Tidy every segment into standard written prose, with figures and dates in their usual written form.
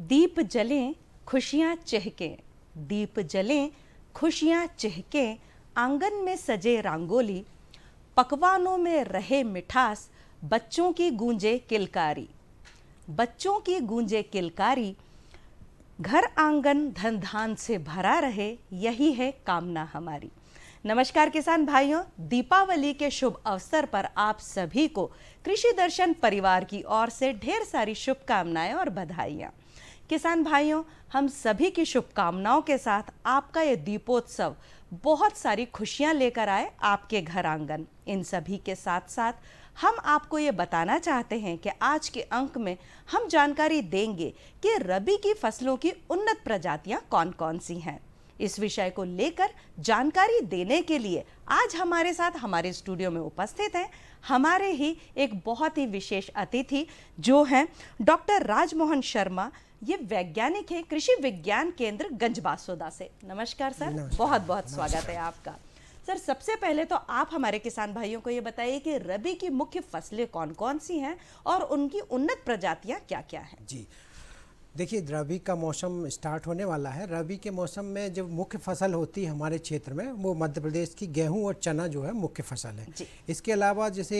दीप जलें खुशियाँ चहकें, दीप जलें खुशियाँ चहकें, आंगन में सजे रंगोली, पकवानों में रहे मिठास, बच्चों की गूंजे किलकारी, बच्चों की गूंजे किलकारी, घर आंगन धन धान से भरा रहे, यही है कामना हमारी। नमस्कार किसान भाइयों, दीपावली के शुभ अवसर पर आप सभी को कृषि दर्शन परिवार की ओर से ढेर सारी शुभकामनाएं और बधाइयाँ। किसान भाइयों, हम सभी की शुभकामनाओं के साथ आपका ये दीपोत्सव बहुत सारी खुशियां लेकर आए आपके घर आंगन। इन सभी के साथ साथ हम आपको ये बताना चाहते हैं कि आज के अंक में हम जानकारी देंगे कि रबी की फसलों की उन्नत प्रजातियां कौन कौन सी हैं। इस विषय को लेकर जानकारी देने के लिए आज हमारे साथ हमारे स्टूडियो में उपस्थित हैं हमारे ही एक बहुत ही विशेष अतिथि जो हैं डॉक्टर राजमोहन शर्मा। ये वैज्ञानिक है कृषि विज्ञान केंद्र गंजबासौदा से। नमस्कार सर, बहुत बहुत स्वागत है आपका। सर, सबसे पहले तो आप हमारे किसान भाइयों को ये बताइए कि रबी की मुख्य फसलें कौन कौन सी हैं और उनकी उन्नत प्रजातियां क्या क्या हैं। जी देखिए, रबी का मौसम स्टार्ट होने वाला है। रबी के मौसम में जो मुख्य फसल होती है हमारे क्षेत्र में वो मध्य प्रदेश की गेहूं और चना जो है मुख्य फसल है। इसके अलावा जैसे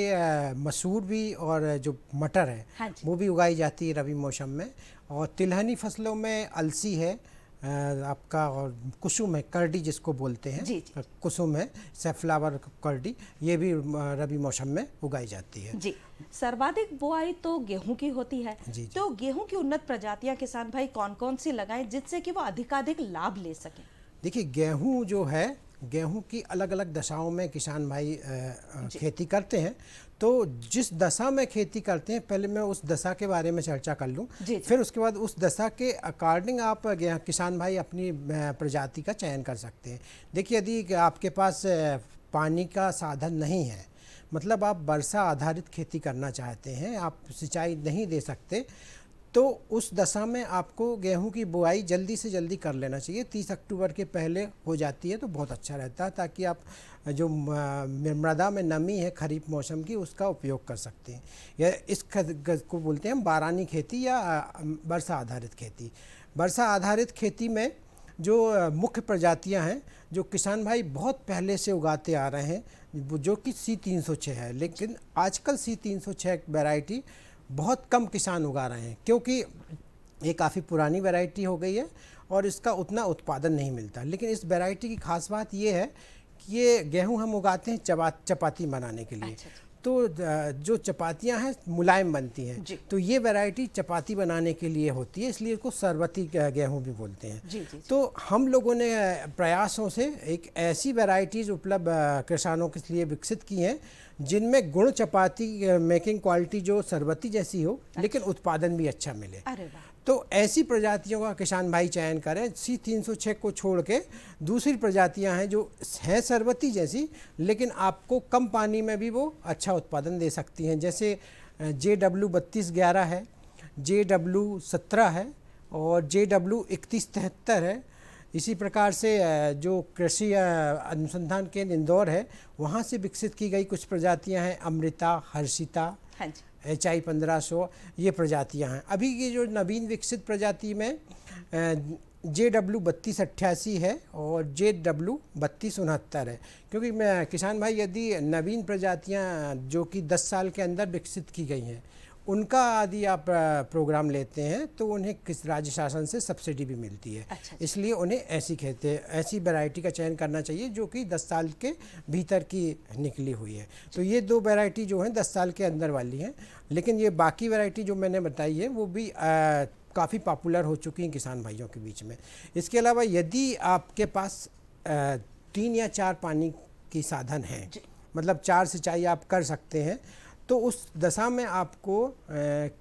मसूर भी और जो मटर है वो भी उगाई जाती है रबी मौसम में। और तिलहनी फसलों में अलसी है आपका, और कुसुम है, करडी जिसको बोलते हैं, कुसुम है, सैफ्लावर करडी, ये भी रबी मौसम में उगाई जाती है। जी, सर्वाधिक बुआई तो गेहूं की होती है। तो गेहूं की उन्नत प्रजातियां किसान भाई कौन कौन सी लगाएं जिससे कि वो अधिकाधिक लाभ ले सकें। देखिए, गेहूं जो है, गेहूं की अलग अलग दशाओं में किसान भाई खेती करते हैं। तो जिस दशा में खेती करते हैं, पहले मैं उस दशा के बारे में चर्चा कर लूं, फिर उसके बाद उस दशा के अकॉर्डिंग आप किसान भाई अपनी प्रजाति का चयन कर सकते हैं। देखिए, यदि आपके पास पानी का साधन नहीं है, मतलब आप वर्षा आधारित खेती करना चाहते हैं, आप सिंचाई नहीं दे सकते, तो उस दशा में आपको गेहूं की बुआई जल्दी से जल्दी कर लेना चाहिए। 30 अक्टूबर के पहले हो जाती है तो बहुत अच्छा रहता है, ताकि आप जो मृदा में नमी है खरीफ मौसम की उसका उपयोग कर सकते हैं। या इस को बोलते हैं बारानी खेती या वर्षा आधारित खेती। वर्षा आधारित खेती में जो मुख्य प्रजातियां हैं जो किसान भाई बहुत पहले से उगाते आ रहे हैं, जो कि C306 है, लेकिन आजकल C306 वैरायटी बहुत कम किसान उगा रहे हैं, क्योंकि ये काफ़ी पुरानी वैरायटी हो गई है और इसका उतना उत्पादन नहीं मिलता। लेकिन इस वैरायटी की खास बात ये है कि ये गेहूं हम उगाते हैं चपाती बनाने के लिए। तो जो चपातियां हैं मुलायम बनती हैं, तो ये वैरायटी चपाती बनाने के लिए होती है, इसलिए इसको सरबती गेहूं भी बोलते हैं। तो हम लोगों ने प्रयासों से एक ऐसी वैरायटीज़ उपलब्ध किसानों के लिए विकसित की हैं जिनमें गुण चपाती मेकिंग क्वालिटी जो सरबती जैसी हो, लेकिन उत्पादन भी अच्छा मिले। तो ऐसी प्रजातियों का किसान भाई चयन करें। C306 को छोड़ के दूसरी प्रजातियां हैं जो हैं सरबती जैसी, लेकिन आपको कम पानी में भी वो अच्छा उत्पादन दे सकती हैं। जैसे JW3211 है, JW17 है और JW3173 है। इसी प्रकार से जो कृषि अनुसंधान केंद्र इंदौर है, वहाँ से विकसित की गई कुछ प्रजातियां हैं, अमृता, हर्षिता, HI 1500, ये प्रजातियां हैं। अभी की जो नवीन विकसित प्रजाति में JW3288 है और JW3269 है। क्योंकि मैं किसान भाई, यदि नवीन प्रजातियां जो कि 10 साल के अंदर विकसित की गई हैं, उनका यदि आप प्रोग्राम लेते हैं तो उन्हें किस राज्य शासन से सब्सिडी भी मिलती है। इसलिए उन्हें ऐसी वैरायटी का चयन करना चाहिए जो कि 10 साल के भीतर की निकली हुई है। तो ये दो वैरायटी जो हैं 10 साल के अंदर वाली हैं, लेकिन ये बाकी वैरायटी जो मैंने बताई है वो भी काफ़ी पॉपुलर हो चुकी हैं किसान भाइयों के बीच में। इसके अलावा यदि आपके पास 3 या 4 पानी की साधन हैं, मतलब 4 सिंचाई आप कर सकते हैं, तो उस दशा में आपको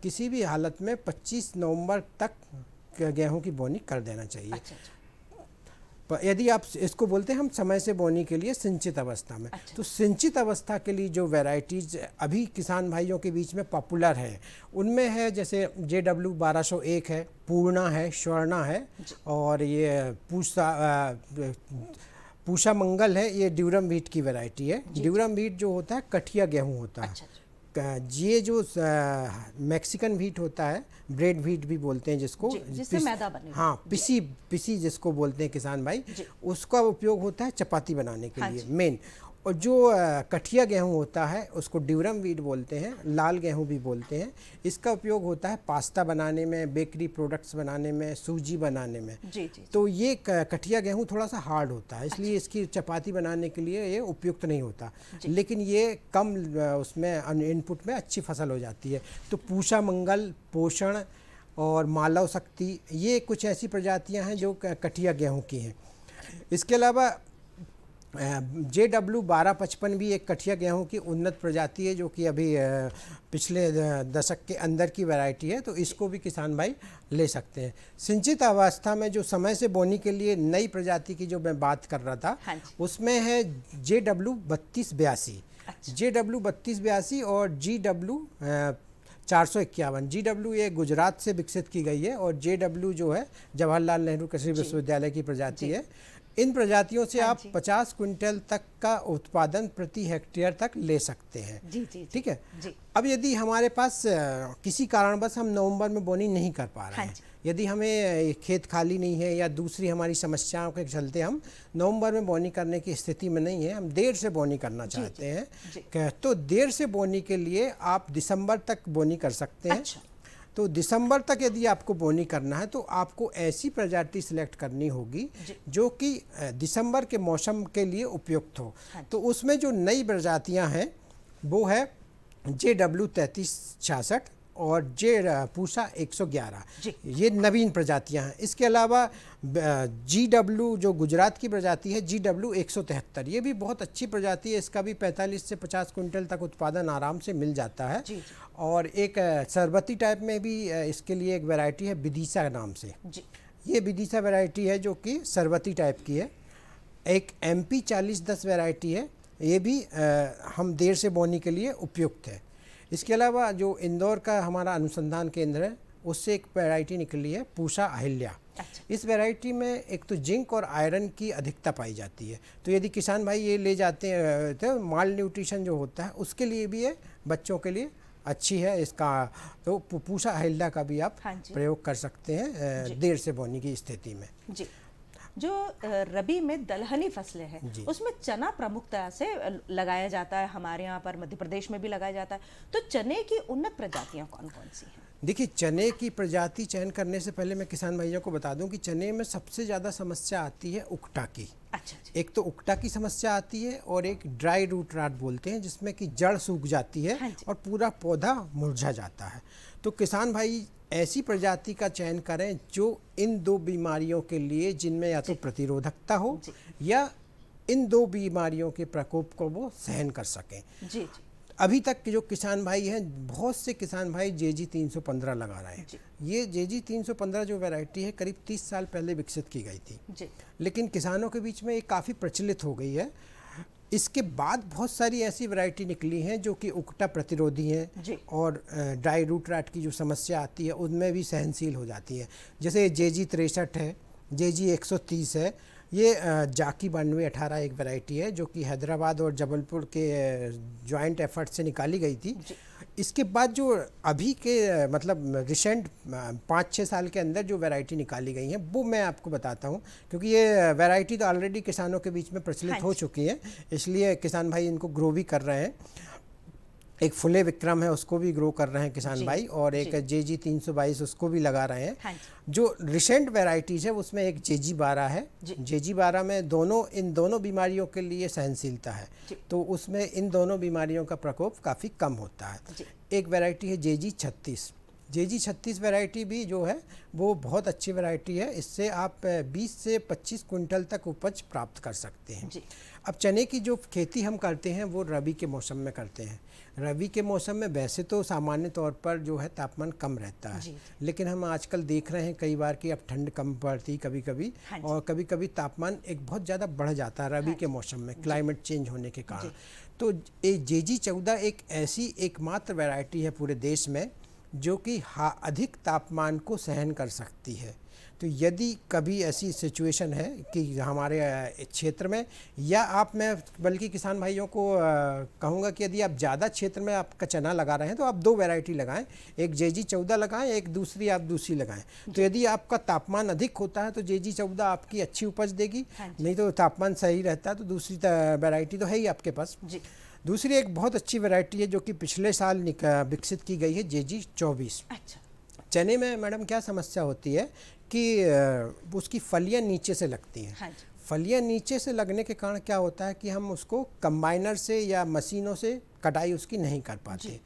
किसी भी हालत में 25 नवंबर तक गेहूं की बोनी कर देना चाहिए। यदि आप इसको बोलते हैं हम समय से बोनी के लिए सिंचित अवस्था में। तो सिंचित अवस्था के लिए जो वैरायटीज़ अभी किसान भाइयों के बीच में पॉपुलर है, उनमें है जैसे JW1201 है, पूर्णा है, स्वर्णा है, और ये पूषा मंगल है। ये ड्यूरम व्हीट की वैरायटी है। ड्यूरम व्हीट जो होता है कठिया गेहूँ होता है, ये जो मैक्सिकन व्हीट होता है, ब्रेड व्हीट भी बोलते हैं जिसको, जिससे मैदा बने, हाँ, पिसी जिसको बोलते हैं किसान भाई, उसका उपयोग होता है चपाती बनाने के लिए मेन। और जो कठिया गेहूं होता है उसको ड्यूरम व्हीट बोलते हैं, लाल गेहूं भी बोलते हैं। इसका उपयोग होता है पास्ता बनाने में, बेकरी प्रोडक्ट्स बनाने में, सूजी बनाने में। तो ये कठिया गेहूं थोड़ा सा हार्ड होता है, इसलिए इसकी चपाती बनाने के लिए ये उपयुक्त नहीं होता, लेकिन ये कम उसमें इनपुट में अच्छी फसल हो जाती है। तो पूषा मंगल, पोषण और मालव शक्ति, ये कुछ ऐसी प्रजातियाँ हैं जो कठिया गेहूँ की हैं। इसके अलावा JW 1255 भी एक कठिया गेहूं की उन्नत प्रजाति है, जो कि अभी पिछले दशक के अंदर की वैरायटी है, तो इसको भी किसान भाई ले सकते हैं। सिंचित अवस्था में जो समय से बोनी के लिए नई प्रजाति की जो मैं बात कर रहा था, उसमें है JW 3282, JW 3282 और GW 451। GW ये गुजरात से विकसित की गई है और JW जो है जवाहरलाल नेहरू कृषि विश्वविद्यालय की प्रजाति है। इन प्रजातियों से आप 50 क्विंटल तक का उत्पादन प्रति हेक्टेयर तक ले सकते हैं। ठीक है। अब यदि हमारे पास किसी कारणवश हम नवंबर में बोनी नहीं कर पा रहे हैं, यदि हमें खेत खाली नहीं है या दूसरी हमारी समस्याओं के चलते हम नवंबर में बोनी करने की स्थिति में नहीं है, हम देर से बोनी करना चाहते हैं, तो देर से बोनी के लिए आप दिसंबर तक बोनी कर सकते हैं। तो दिसंबर तक यदि आपको बोनी करना है तो आपको ऐसी प्रजाति सिलेक्ट करनी होगी जो कि दिसंबर के मौसम के लिए उपयुक्त हो। तो उसमें जो नई प्रजातियां हैं वो है JW 3366 और पूषा 111, ये नवीन प्रजातियां हैं। इसके अलावा GW जो गुजरात की प्रजाति है, GW 173, ये भी बहुत अच्छी प्रजाति है, इसका भी 45 से 50 क्विंटल तक उत्पादन आराम से मिल जाता है। और एक सरबती टाइप में भी इसके लिए एक वैरायटी है विदिशा नाम से, ये विदिशा वैरायटी है जो कि सरबती टाइप की है। एक MP 4010 वैरायटी है, ये भी हम देर से बोनी के लिए उपयुक्त है। इसके अलावा जो इंदौर का हमारा अनुसंधान केंद्र है, उससे एक वैरायटी निकली है पूषा अहिल्या। इस वैरायटी में एक तो जिंक और आयरन की अधिकता पाई जाती है, तो यदि किसान भाई ये ले जाते हैं तो माल न्यूट्रिशन जो होता है उसके लिए भी ये बच्चों के लिए अच्छी है। इसका तो पूषा अहिल्या का भी आप प्रयोग कर सकते हैं देर से बोनी की स्थिति में। जो रबी में दलहनी फसलें हैं उसमें चना प्रमुखता से लगाया जाता है, हमारे यहाँ पर मध्य प्रदेश में भी लगाया जाता है। तो चने की उन्नत प्रजातियाँ कौन कौन सी हैं? देखिए, चने की प्रजाति चयन करने से पहले मैं किसान भाइयों को बता दूं कि चने में सबसे ज़्यादा समस्या आती है उकटा की। एक तो उकटा की समस्या आती है और एक ड्राई रूट राट बोलते हैं, जिसमें कि जड़ सूख जाती है और पूरा पौधा मुरझा जाता है। तो किसान भाई ऐसी प्रजाति का चयन करें जो इन दो बीमारियों के लिए, जिनमें या तो प्रतिरोधकता हो या इन दो बीमारियों के प्रकोप को वो सहन कर सकें। अभी तक के जो किसान भाई हैं, बहुत से किसान भाई JG 315 लगा रहे हैं। ये JG 315 जो वैरायटी है करीब 30 साल पहले विकसित की गई थी, लेकिन किसानों के बीच में ये काफ़ी प्रचलित हो गई है। इसके बाद बहुत सारी ऐसी वैरायटी निकली हैं जो कि उकटा प्रतिरोधी हैं और ड्राई रूट राट की जो समस्या आती है उनमें भी सहनशील हो जाती है। जैसे JG 63 है, JG 130 है, ये जाकी 9218 एक वैरायटी है जो कि हैदराबाद और जबलपुर के जॉइंट एफर्ट से निकाली गई थी। इसके बाद जो अभी के मतलब रिसेंट 5-6 साल के अंदर जो वैरायटी निकाली गई हैं वो मैं आपको बताता हूं, क्योंकि ये वैरायटी तो ऑलरेडी किसानों के बीच में प्रचलित हो चुकी है, इसलिए किसान भाई इनको ग्रो भी कर रहे हैं। एक फुले विक्रम है, उसको भी ग्रो कर रहे हैं किसान भाई, और एक JG 322 उसको भी लगा रहे हैं। जो रिसेंट वैरायटीज़ है उसमें एक JG 12 है। JG 12 में इन दोनों बीमारियों के लिए सहनशीलता है, तो उसमें इन दोनों बीमारियों का प्रकोप काफ़ी कम होता है। एक वैरायटी है JG 36। JG 36 वैरायटी भी जो है वो बहुत अच्छी वैरायटी है, इससे आप 20 से 25 क्विंटल तक उपज प्राप्त कर सकते हैं। अब चने की जो खेती हम करते हैं वो रबी के मौसम में करते हैं। रबी के मौसम में वैसे तो सामान्य तौर पर जो है तापमान कम रहता है, लेकिन हम आजकल देख रहे हैं कई बार कि अब ठंड कम पड़ती कभी कभी, और कभी कभी तापमान एक बहुत ज़्यादा बढ़ जाता है रबी के मौसम में क्लाइमेट चेंज होने के कारण। तो JG 14 एक ऐसी एकमात्र वैरायटी है पूरे देश में जो कि अधिक तापमान को सहन कर सकती है। तो यदि कभी ऐसी सिचुएशन है कि हमारे क्षेत्र में, या मैं बल्कि किसान भाइयों को कहूँगा कि यदि आप ज़्यादा क्षेत्र में आपका चना लगा रहे हैं तो आप 2 वैरायटी लगाएं, एक JG14 लगाएं, एक दूसरी आप दूसरी लगाएं। तो यदि आपका तापमान अधिक होता है तो JG14 आपकी अच्छी उपज देगी, नहीं तो तापमान सही रहता है तो दूसरी वैरायटी तो है ही आपके पास। दूसरी एक बहुत अच्छी वैरायटी है जो कि पिछले साल विकसित की गई है, JG24। अच्छा। चने में मैडम क्या समस्या होती है कि उसकी फलियां नीचे से लगती हैं। हाँ, फलियां नीचे से लगने के कारण क्या होता है कि हम उसको कंबाइनर से या मशीनों से कटाई उसकी नहीं कर पाते।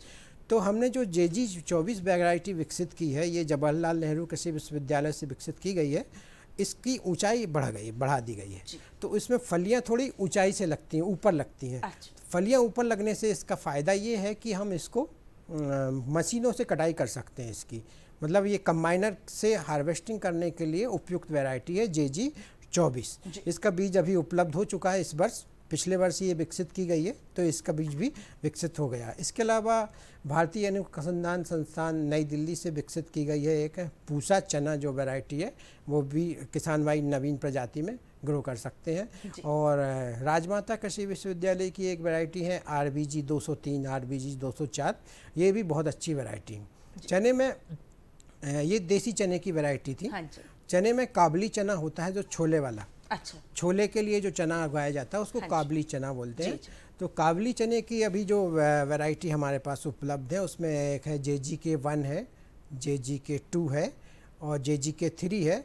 तो हमने जो JG24 वैरायटी विकसित की है, ये जवाहरलाल नेहरू कृषि विश्वविद्यालय से विकसित की गई है। इसकी ऊंचाई बढ़ा दी गई है, तो इसमें फलियां थोड़ी ऊंचाई से लगती हैं, ऊपर लगती हैं। अच्छा। फलियां ऊपर लगने से इसका फ़ायदा ये है कि हम इसको मशीनों से कटाई कर सकते हैं इसकी, मतलब ये कंबाइनर से हार्वेस्टिंग करने के लिए उपयुक्त वैरायटी है JG24। इसका बीज अभी उपलब्ध हो चुका है इस वर्ष, पिछले वर्ष ये विकसित की गई है, तो इसका बीज भी विकसित हो गया। इसके अलावा भारतीय अनुसंधान संस्थान नई दिल्ली से विकसित की गई है एक पूसा चना जो वैरायटी है, वो भी किसान भाई नवीन प्रजाति में ग्रो कर सकते हैं। और राजमाता कृषि विश्वविद्यालय की एक वैरायटी है RBG 203, RBG 204, ये भी बहुत अच्छी वैरायटी है। चने में ये देसी चने की वैरायटी थी। चने में काबली चना होता है जो छोले वाला। अच्छा। छोले के लिए जो चना उगाया जाता है उसको काबली चना बोलते हैं। तो काबली चने की अभी जो वैरायटी हमारे पास उपलब्ध है उसमें एक है JGK1 है, JGK2 है और JGK3 है।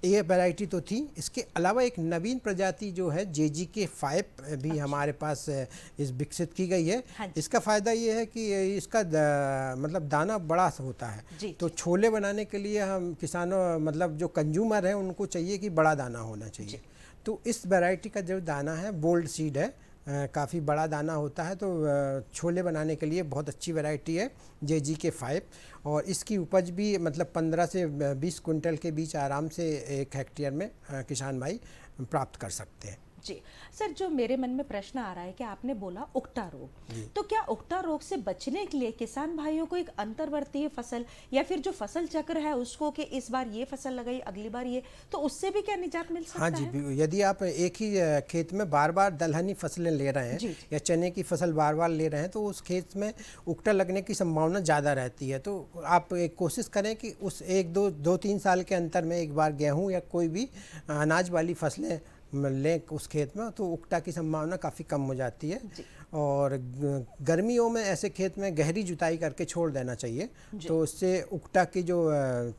ये वैरायटी तो थी। इसके अलावा एक नवीन प्रजाति जो है JGK5 भी हमारे पास इस विकसित की गई है। इसका फ़ायदा ये है कि इसका मतलब दाना बड़ा होता है, तो छोले बनाने के लिए हम किसानों मतलब जो कंज्यूमर हैं उनको चाहिए कि बड़ा दाना होना चाहिए। तो इस वैरायटी का जो दाना है बोल्ड सीड है, काफ़ी बड़ा दाना होता है, तो छोले बनाने के लिए बहुत अच्छी वैरायटी है JGK5। और इसकी उपज भी मतलब 15 से 20 कुंटल के बीच आराम से 1 हेक्टेयर में किसान भाई प्राप्त कर सकते हैं। जी सर, जो मेरे मन में प्रश्न आ रहा है कि आपने बोला उकटा रोग, तो क्या उकटा रोग से बचने के लिए किसान भाइयों को एक अंतर्वर्तीय फसल या फिर जो फसल चक्र है उसको कि इस बार ये फसल लगाई अगली बार ये, तो उससे भी क्या निजात मिल सकता है? हाँ जी, यदि आप एक ही खेत में बार बार दलहनी फसलें ले रहे हैं या चने की फसल बार बार ले रहे हैं तो उस खेत में उकटा लगने की संभावना ज़्यादा रहती है। तो आप एक कोशिश करें कि उस 1-2-3 साल के अंतर में एक बार गेहूँ या कोई भी अनाज वाली फसलें लें उस खेत में, तो उकटा की संभावना काफ़ी कम हो जाती है। और गर्मियों में ऐसे खेत में गहरी जुताई करके छोड़ देना चाहिए, तो उससे उकटा की जो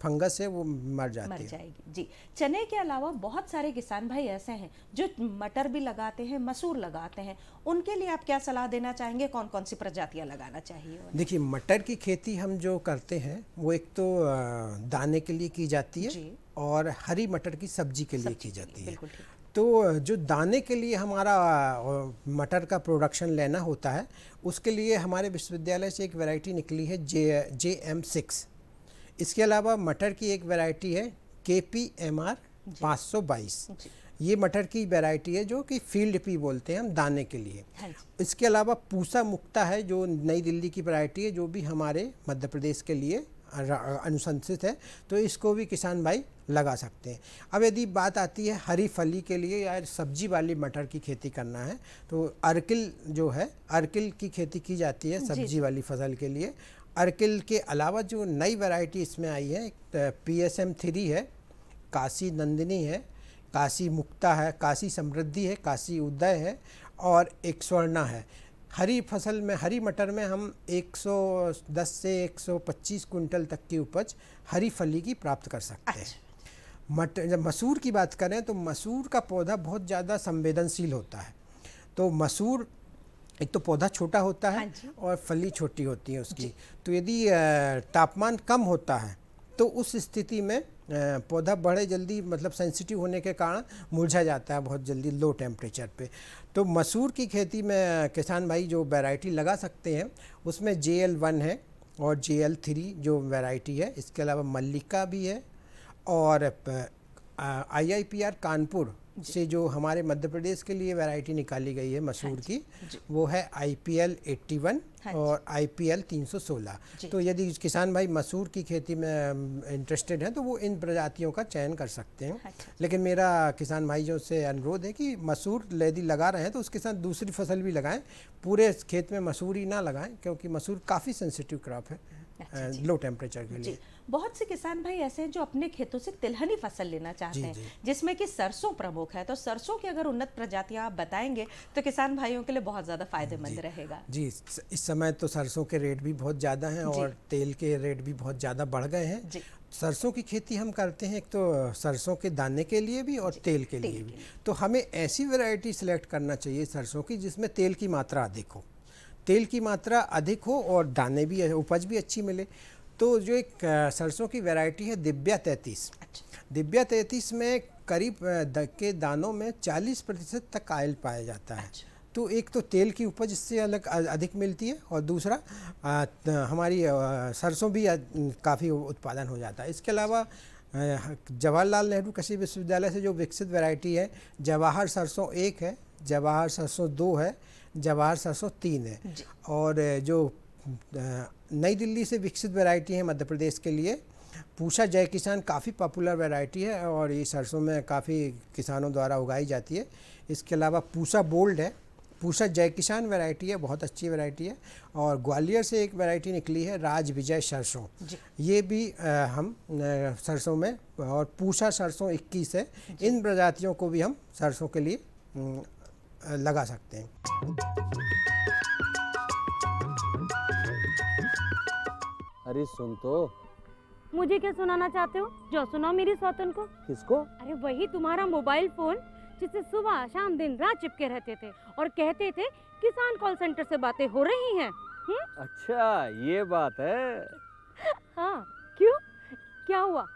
फंगस है वो मर जाएगी। जी, चने के अलावा बहुत सारे किसान भाई ऐसे हैं जो मटर भी लगाते हैं, मसूर लगाते हैं, उनके लिए आप क्या सलाह देना चाहेंगे? कौन कौन सी प्रजातियां लगाना चाहिए? देखिए, मटर की खेती हम जो करते हैं वो एक तो दाने के लिए की जाती है और हरी मटर की सब्जी के लिए की जाती है। तो जो दाने के लिए हमारा मटर का प्रोडक्शन लेना होता है उसके लिए हमारे विश्वविद्यालय से एक वैरायटी निकली है JM6। इसके अलावा मटर की एक वैरायटी है KPMR 522। ये मटर की वैरायटी है जो कि फील्ड पी बोलते हैं हम दाने के लिए। इसके अलावा पूसा मुक्ता है जो नई दिल्ली की वैरायटी है, जो भी हमारे मध्य प्रदेश के लिए अनुशंसित है, तो इसको भी किसान भाई लगा सकते हैं। अब यदि बात आती है हरी फली के लिए या सब्जी वाली मटर की खेती करना है तो अर्किल जो है, अर्किल की खेती की जाती है सब्जी वाली फसल के लिए। अर्किल के अलावा जो नई वैरायटी इसमें आई है PSM3 है, काशी नंदिनी है, काशी मुक्ता है, काशी समृद्धि है, काशी उदय है और एक स्वर्णा है। हरी फसल में, हरी मटर में हम 110 से 125 कुंटल तक की उपज हरी फली की प्राप्त कर सकते हैं। जब मसूर की बात करें तो मसूर का पौधा बहुत ज़्यादा संवेदनशील होता है। तो मसूर एक तो पौधा छोटा होता है और फली छोटी होती है उसकी, तो यदि तापमान कम होता है तो उस स्थिति में पौधा बड़े जल्दी मतलब सेंसिटिव होने के कारण मुरझा जाता है बहुत जल्दी लो टेम्परेचर पे। तो मसूर की खेती में किसान भाई जो वैरायटी लगा सकते हैं उसमें JL1 है और JL3 जो वैरायटी है। इसके अलावा मल्लिका भी है और IIPR कानपुर से जो हमारे मध्य प्रदेश के लिए वैरायटी निकाली गई है मसूर की, वो है IPL 81 और IPL 316। तो यदि किसान भाई मसूर की खेती में इंटरेस्टेड हैं तो वो इन प्रजातियों का चयन कर सकते हैं। लेकिन मेरा किसान भाइयों से अनुरोध है कि मसूर यदि लगा रहे हैं तो उसके साथ दूसरी फसल भी लगाएं, पूरे खेत में मसूर ही ना लगाएं, क्योंकि मसूर काफ़ी सेंसिटिव क्रॉप है लो टेम्परेचर के लिए। बहुत से किसान भाई ऐसे हैं जो अपने खेतों से तिलहनी फसल लेना चाहते हैं, जिसमें कि सरसों प्रमुख है। तो सरसों की अगर उन्नत प्रजातियां आप बताएंगे तो किसान भाइयों के लिए बहुत ज़्यादा फायदेमंद रहेगा। जी, इस समय तो सरसों के रेट भी बहुत ज़्यादा हैं और तेल के रेट भी बहुत ज़्यादा बढ़ गए हैं। सरसों की खेती हम करते हैं एक तो सरसों के दाने के लिए भी और तेल के लिए भी। तो हमें ऐसी वैरायटी सिलेक्ट करना चाहिए सरसों की जिसमें तेल की मात्रा अधिक हो, तेल की मात्रा अधिक हो और दाने भी, उपज भी अच्छी मिले। तो जो एक सरसों की वैरायटी है दिव्या 33। दिव्या 33 में करीब के दानों में 40% तक ऑयल पाया जाता है। तो एक तो तेल की उपज इससे अधिक मिलती है और दूसरा हमारी सरसों भी काफ़ी उत्पादन हो जाता है। इसके अलावा जवाहरलाल नेहरू कृषि विश्वविद्यालय से जो विकसित वैरायटी है, जवाहर सरसों 1 है, जवाहर सरसों 2 है, जवाहर सरसों 3 है। और जो नई दिल्ली से विकसित वैरायटी है मध्य प्रदेश के लिए, पूषा जय किसान काफ़ी पॉपुलर वैरायटी है और ये सरसों में काफ़ी किसानों द्वारा उगाई जाती है। इसके अलावा पूषा बोल्ड है, पूषा जय किसान वैरायटी है, बहुत अच्छी वैरायटी है। और ग्वालियर से एक वैरायटी निकली है राज विजय सरसों, ये भी हम सरसों में, और पूषा सरसों 21 है। इन प्रजातियों को भी हम सरसों के लिए लगा सकते हैं। अरे सुन तो। मुझे क्या सुनाना चाहते हो? जो सुनाओ मेरी सौतन को। किसको? अरे वही तुम्हारा मोबाइल फोन जिससे सुबह शाम दिन रात चिपके रहते थे और कहते थे किसान कॉल सेंटर से बातें हो रही हैं। अच्छा ये बात है। हाँ क्यों, क्या हुआ?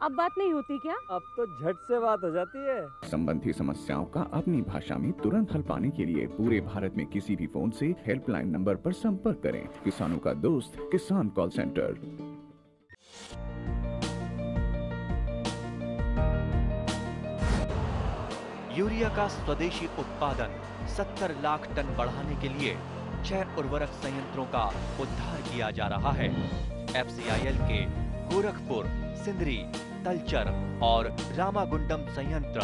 अब बात नहीं होती क्या? अब तो झट से बात हो जाती है। संबंधी समस्याओं का अपनी भाषा में तुरंत हल पाने के लिए पूरे भारत में किसी भी फोन से हेल्पलाइन नंबर पर संपर्क करें। किसानों का दोस्त किसान कॉल सेंटर। यूरिया का स्वदेशी उत्पादन 70 लाख टन बढ़ाने के लिए 6 उर्वरक संयंत्रों का उद्धार किया जा रहा है। FCIL के गोरखपुर, सिंदरी, तलचर और रामागुंडम संयंत्र,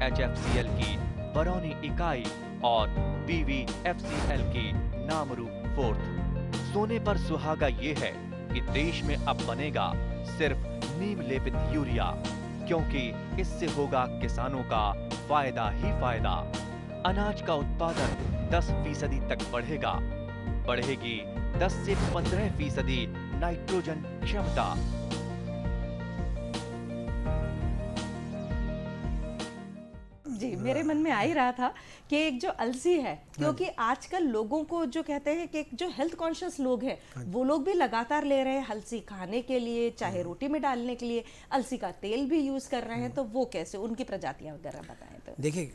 HFCL की बरौनी इकाई और PVFCL की नामरू फोर्थ। सोने पर सुहागा ये है कि देश में अब बनेगा सिर्फ नीम लेपित यूरिया, क्योंकि इससे होगा किसानों का फायदा ही फायदा। अनाज का उत्पादन 10% तक बढ़ेगा, बढ़ेगी 10 से 15% नाइट्रोजन क्षमता। जी, मेरे मन में आ ही रहा था कि एक जो अलसी है, क्योंकि आजकल लोगों को जो कहते हैं कि एक जो हेल्थ कॉन्शियस लोग हैं वो लोग भी लगातार ले रहे हैं अलसी खाने के लिए, चाहे रोटी में डालने के लिए, अलसी का तेल भी यूज कर रहे हैं। तो वो कैसे, उनकी प्रजातियां वगैरह बताएं तो। देखिए,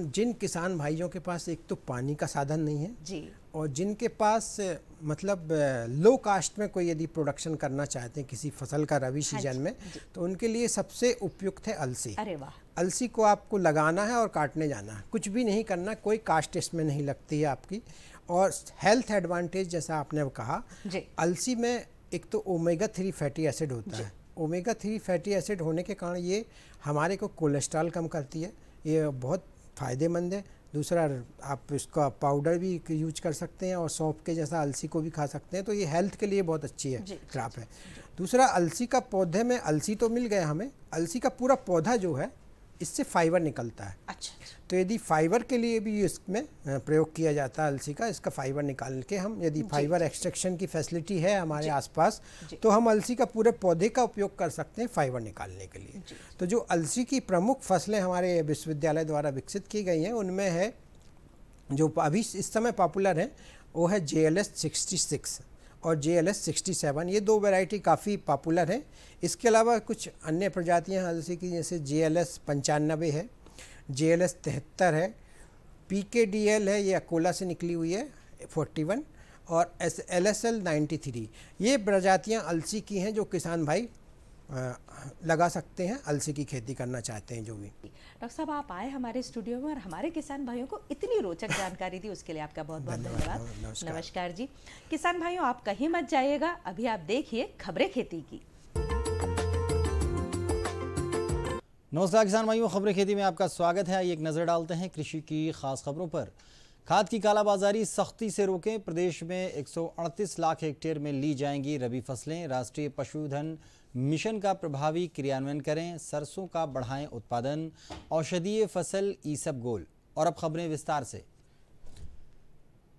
जिन किसान भाइयों के पास एक तो पानी का साधन नहीं है जी, और जिनके पास मतलब लो कास्ट में कोई यदि प्रोडक्शन करना चाहते हैं किसी फसल का रबी सीजन में, तो उनके लिए सबसे उपयुक्त है अलसी। अरे वाह। अलसी को आपको लगाना है और काटने जाना है, कुछ भी नहीं करना, कोई कास्ट इसमें नहीं लगती है आपकी। और हेल्थ एडवांटेज जैसा आपने कहा, अलसी में एक तो ओमेगा 3 फैटी एसिड होता है। ओमेगा 3 फैटी एसिड होने के कारण ये हमारे को कोलेस्ट्रॉल कम करती है, ये बहुत फ़ायदेमंद है। दूसरा, आप इसका पाउडर भी यूज कर सकते हैं और सौंफ के जैसा अलसी को भी खा सकते हैं, तो ये हेल्थ के लिए बहुत अच्छी है क्रॉप है। दूसरा, अलसी का पौधे में, अलसी तो मिल गया हमें, अलसी का पूरा पौधा जो है इससे फाइबर निकलता है। अच्छा। तो यदि फाइबर के लिए भी इसमें प्रयोग किया जाता है अलसी का, इसका फाइबर निकाल के हम, यदि फाइबर एक्सट्रैक्शन की फैसिलिटी है हमारे आसपास, तो हम अलसी का पूरे पौधे का उपयोग कर सकते हैं फाइबर निकालने के लिए। तो जो अलसी की प्रमुख फसलें हमारे विश्वविद्यालय द्वारा विकसित की गई हैं, उनमें है जो अभी इस समय पॉपुलर है वो है JLS 66 और JLS 67। ये दो वैरायटी काफ़ी पॉपुलर हैं। इसके अलावा कुछ अन्य प्रजातियां अलसी की, जैसे JLS 95 है, JLS 73 है, PKDL है, ये अकोला से निकली हुई है 41, और LSL 93। ये प्रजातियां अलसी की हैं जो किसान भाई लगा सकते हैं, अलसी की खेती करना चाहते हैं जो भी। डॉक्टर साहब, आप आए हमारे स्टूडियो में और हमारे किसान भाइयों को इतनी रोचक जानकारी दी, उसके लिए आपका बहुत बहुत धन्यवाद। नमस्कार जी। किसान भाइयों, आप कहीं मत जाइएगा, अभी आप देखिए खबरें खेती की। नमस्कार किसान भाइयों, खबरें खेती में आपका स्वागत है। आइए एक नज़र डालते हैं कृषि की खास खबरों पर। खाद की कालाबाजारी सख्ती से रोकें, प्रदेश में 138 लाख हेक्टेयर में ली जाएंगी रबी फसलें। राष्ट्रीय पशुधन मिशन का प्रभावी क्रियान्वयन करें, सरसों का बढ़ाएं उत्पादन, औषधीय फसल ईसबगोल। और अब खबरें विस्तार से।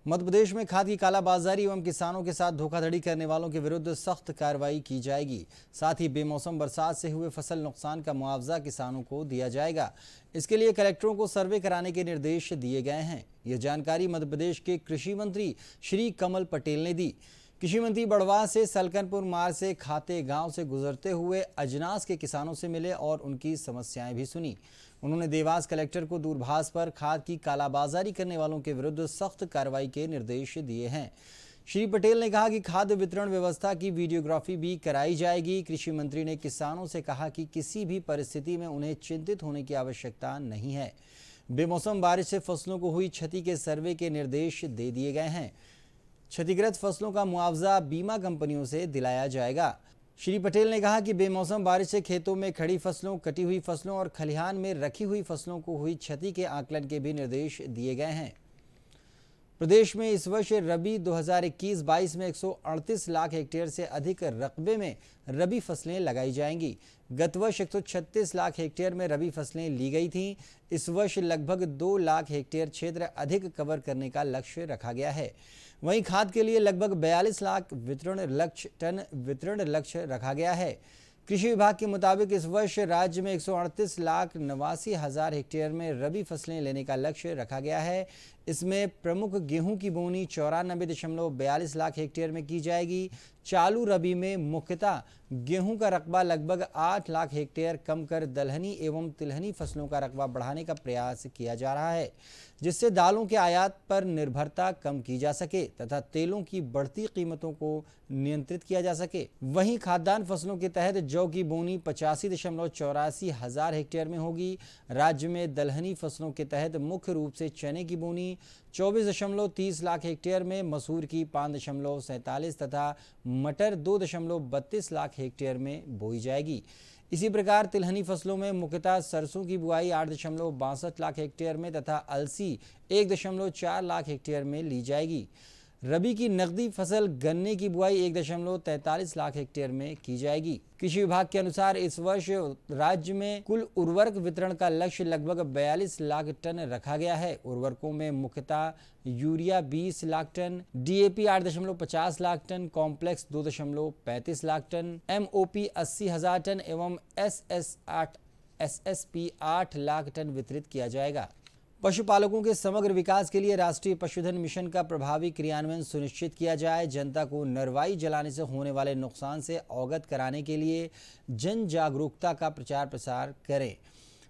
मध्य प्रदेश में खाद की कालाबाजारी एवं किसानों के साथ धोखाधड़ी करने वालों के विरुद्ध सख्त कार्रवाई की जाएगी। साथ ही बेमौसम बरसात से हुए फसल नुकसान का मुआवजा किसानों को दिया जाएगा। इसके लिए कलेक्टरों को सर्वे कराने के निर्देश दिए गए हैं। यह जानकारी मध्य प्रदेश के कृषि मंत्री श्री कमल पटेल ने दी। कृषि मंत्री बड़वाह से सलकनपुर मार्ग से खाते गांव से गुजरते हुए अजनास के किसानों से मिले और उनकी समस्याएं भी सुनी। उन्होंने देवास कलेक्टर को दूरभाष पर खाद की कालाबाजारी करने वालों के विरुद्ध सख्त कार्रवाई के निर्देश दिए हैं। श्री पटेल ने कहा कि खाद्य वितरण व्यवस्था की वीडियोग्राफी भी कराई जाएगी। कृषि मंत्री ने किसानों से कहा कि किसी भी परिस्थिति में उन्हें चिंतित होने की आवश्यकता नहीं है। बेमौसम बारिश से फसलों को हुई क्षति के सर्वे के निर्देश दे दिए गए हैं। क्षतिग्रस्त फसलों का मुआवजा बीमा कंपनियों से दिलाया जाएगा। श्री पटेल ने कहा कि बेमौसम बारिश से खेतों में खड़ी फसलों, कटी हुई फसलों और खलिहान में रखी हुई फसलों को हुई क्षति के आकलन के भी निर्देश दिए गए हैं। प्रदेश में इस वर्ष रबी 2021-22 में 138 लाख हेक्टेयर से अधिक रकबे में रबी फसलें लगाई जाएंगी। गत वर्ष 136 लाख हेक्टेयर में रबी फसलें ली गई थीं। इस वर्ष लगभग 2 लाख हेक्टेयर क्षेत्र अधिक कवर करने का लक्ष्य रखा गया है। वहीं खाद के लिए लगभग 42 लाख टन वितरण लक्ष्य रखा गया है। कृषि विभाग के मुताबिक इस वर्ष राज्य में 138,89,000 हेक्टेयर में रबी फसलें लेने का लक्ष्य रखा गया है। इसमें प्रमुख गेहूं की बोनी 94.42 लाख हेक्टेयर में की जाएगी। चालू रबी में मुख्यतः गेहूं का रकबा लगभग 8 लाख हेक्टेयर कम कर दलहनी एवं तिलहनी फसलों का रकबा बढ़ाने का प्रयास किया जा रहा है, जिससे दालों के आयात पर निर्भरता कम की जा सके तथा तेलों की बढ़ती कीमतों को नियंत्रित किया जा सके। वहीं खाद्यान्न फसलों के तहत जौ की बोनी 85.84 हजार हेक्टेयर में होगी। राज्य में दलहनी फसलों के तहत मुख्य रूप से चने की बोनी 24.30 लाख हेक्टेयर में, मसूर की 5.47 तथा मटर 2.32 लाख हेक्टेयर में बोई जाएगी। इसी प्रकार तिलहनी फसलों में मुख्यतः सरसों की बुआई 8.62 लाख हेक्टेयर में तथा अलसी 1.4 लाख हेक्टेयर में ली जाएगी। रबी की नकदी फसल गन्ने की बुआई 1.43 लाख हेक्टेयर में की जाएगी। कृषि विभाग के अनुसार इस वर्ष राज्य में कुल उर्वरक वितरण का लक्ष्य लगभग 42 लाख टन रखा गया है। उर्वरकों में मुख्यतः urea 20 lakh ton, DAP 8.50 lakh ton, complex 2.35 lakh ton, MOP 80,000 ton एवं एसएसपी 8 लाख टन वितरित किया जाएगा। पशुपालकों के समग्र विकास के लिए राष्ट्रीय पशुधन मिशन का प्रभावी क्रियान्वयन सुनिश्चित किया जाए। जनता को नरवाई जलाने से होने वाले नुकसान से अवगत कराने के लिए जन जागरूकता का प्रचार प्रसार करें।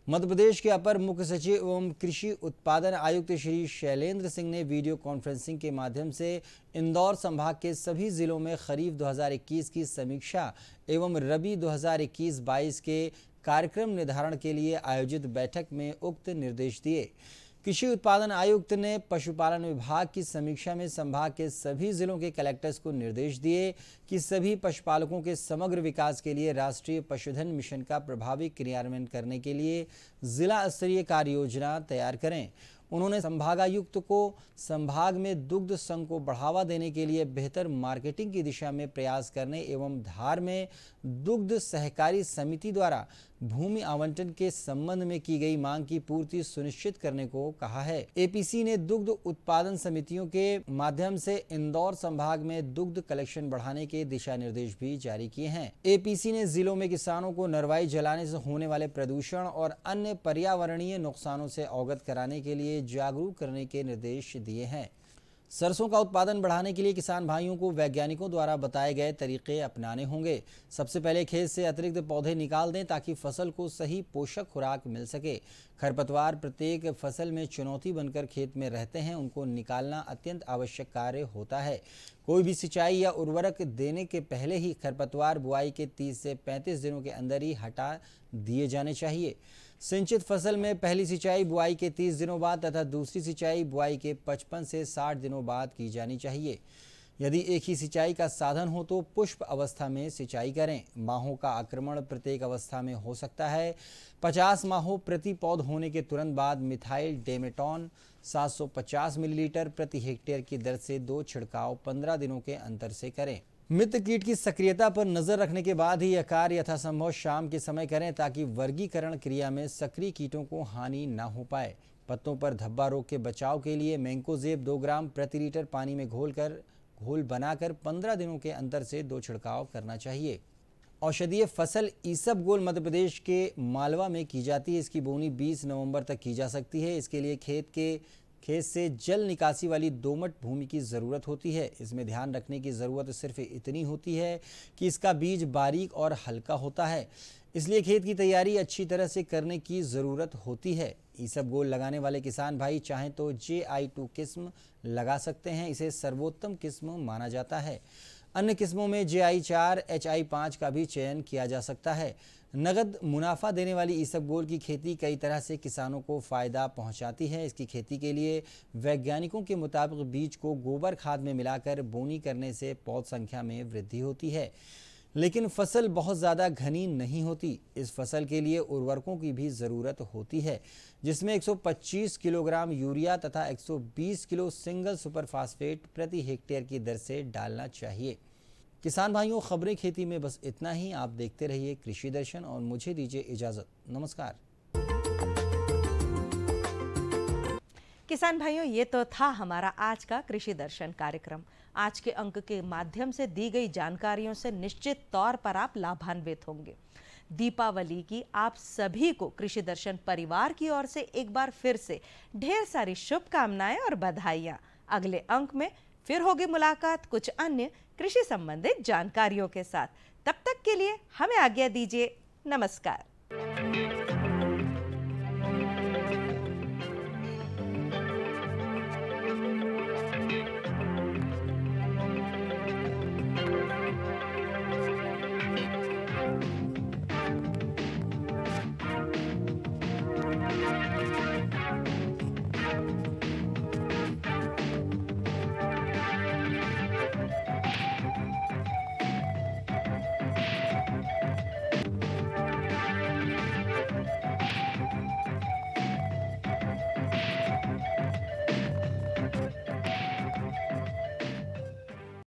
मध्य प्रदेश के अपर मुख्य सचिव एवं कृषि उत्पादन आयुक्त श्री शैलेंद्र सिंह ने वीडियो कॉन्फ्रेंसिंग के माध्यम से इंदौर संभाग के सभी जिलों में खरीफ 2021 की समीक्षा एवं रबी 2021-22 के कार्यक्रम निर्धारण के लिए आयोजित बैठक में उक्त निर्देश दिए। कृषि उत्पादन आयुक्त ने पशुपालन विभाग की समीक्षा में संभाग के सभी जिलों के कलेक्टर्स को निर्देश दिए कि सभी पशुपालकों के समग्र विकास के लिए राष्ट्रीय पशुधन मिशन का प्रभावी क्रियान्वयन करने के लिए जिला स्तरीय कार्य योजना तैयार करें। उन्होंने संभागायुक्त को संभाग में दुग्ध संघ को बढ़ावा देने के लिए बेहतर मार्केटिंग की दिशा में प्रयास करने एवं धार में दुग्ध सहकारी समिति द्वारा भूमि आवंटन के संबंध में की गई मांग की पूर्ति सुनिश्चित करने को कहा है। एपीसी ने दुग्ध उत्पादन समितियों के माध्यम से इंदौर संभाग में दुग्ध कलेक्शन बढ़ाने के दिशा निर्देश भी जारी किए हैं। एपीसी ने जिलों में किसानों को नरवाई जलाने से होने वाले प्रदूषण और अन्य पर्यावरणीय नुकसानों से अवगत कराने के लिए जागरूक करने के निर्देश दिए हैं। सरसों का उत्पादन बढ़ाने के लिए किसान भाइयों को वैज्ञानिकों द्वारा बताए गए तरीके अपनाने होंगे। सबसे पहले खेत से अतिरिक्त पौधे निकाल दें ताकि फसल को सही पोषक खुराक मिल सके। खरपतवार प्रत्येक फसल में चुनौती बनकर खेत में रहते हैं, उनको निकालना अत्यंत आवश्यक कार्य होता है। कोई भी सिंचाई या उर्वरक देने के पहले ही खरपतवार बुआई के 30 से 35 दिनों के अंदर ही हटा दिए जाने चाहिए। सिंचित फसल में पहली सिंचाई बुआई के 30 दिनों बाद तथा दूसरी सिंचाई बुआई के 55 से 60 दिनों बाद की जानी चाहिए। यदि एक ही सिंचाई का साधन हो तो पुष्प अवस्था में सिंचाई करें। माहों का आक्रमण प्रत्येक अवस्था में हो सकता है। 50 माहों प्रति पौध होने के तुरंत बाद मिथाइल डेमेटॉन 750 मिलीलीटर प्रति हेक्टेयर की दर से 2 छिड़काव 15 दिनों के अंतर से करें। मित्र कीट की सक्रियता पर नजर रखने के बाद ही यह कार्य यथासंभव शाम के समय करें ताकि वर्गीकरण क्रिया में सक्रिय कीटों को हानि न हो पाए। पत्तों पर धब्बा रोग के बचाव के लिए मैंकोजेब 2 ग्राम प्रति लीटर पानी में घोल बनाकर 15 दिनों के अंतर से 2 छिड़काव करना चाहिए। औषधीय फसल ईसबगोल मध्य प्रदेश के मालवा में की जाती है। इसकी बोनी 20 नवंबर तक की जा सकती है। इसके लिए खेत से जल निकासी वाली दोमट भूमि की ज़रूरत होती है। इसमें ध्यान रखने की ज़रूरत सिर्फ इतनी होती है कि इसका बीज बारीक और हल्का होता है, इसलिए खेत की तैयारी अच्छी तरह से करने की ज़रूरत होती है। ईसबगोल लगाने वाले किसान भाई चाहें तो JI2 किस्म लगा सकते हैं। इसे सर्वोत्तम किस्म माना जाता है। अन्य किस्मों में JI4, HI5 का भी चयन किया जा सकता है। नगद मुनाफा देने वाली ईसबगोल की खेती कई तरह से किसानों को फ़ायदा पहुंचाती है। इसकी खेती के लिए वैज्ञानिकों के मुताबिक बीज को गोबर खाद में मिलाकर बोनी करने से पौध संख्या में वृद्धि होती है, लेकिन फसल बहुत ज़्यादा घनी नहीं होती। इस फसल के लिए उर्वरकों की भी ज़रूरत होती है, जिसमें 125 किलोग्राम यूरिया तथा 120 किलो सिंगल सुपर फास्फेट प्रति हेक्टेयर की दर से डालना चाहिए। किसान भाइयों, खबरें खेती में बस इतना ही। आप देखते रहिए कृषि दर्शन और मुझे दीजिए इजाज़त। नमस्कार। किसान भाइयों, ये तो था हमारा आज का कृषि दर्शन कार्यक्रम। आज के अंक के माध्यम से दी गई जानकारियों से निश्चित तौर पर आप लाभान्वित होंगे। दीपावली की आप सभी को कृषि दर्शन परिवार की ओर से एक बार फिर से ढेर सारी शुभकामनाएं और बधाइयां। अगले अंक में फिर होगी मुलाकात कुछ अन्य कृषि संबंधित जानकारियों के साथ। तब तक के लिए हमें आज्ञा दीजिए। नमस्कार।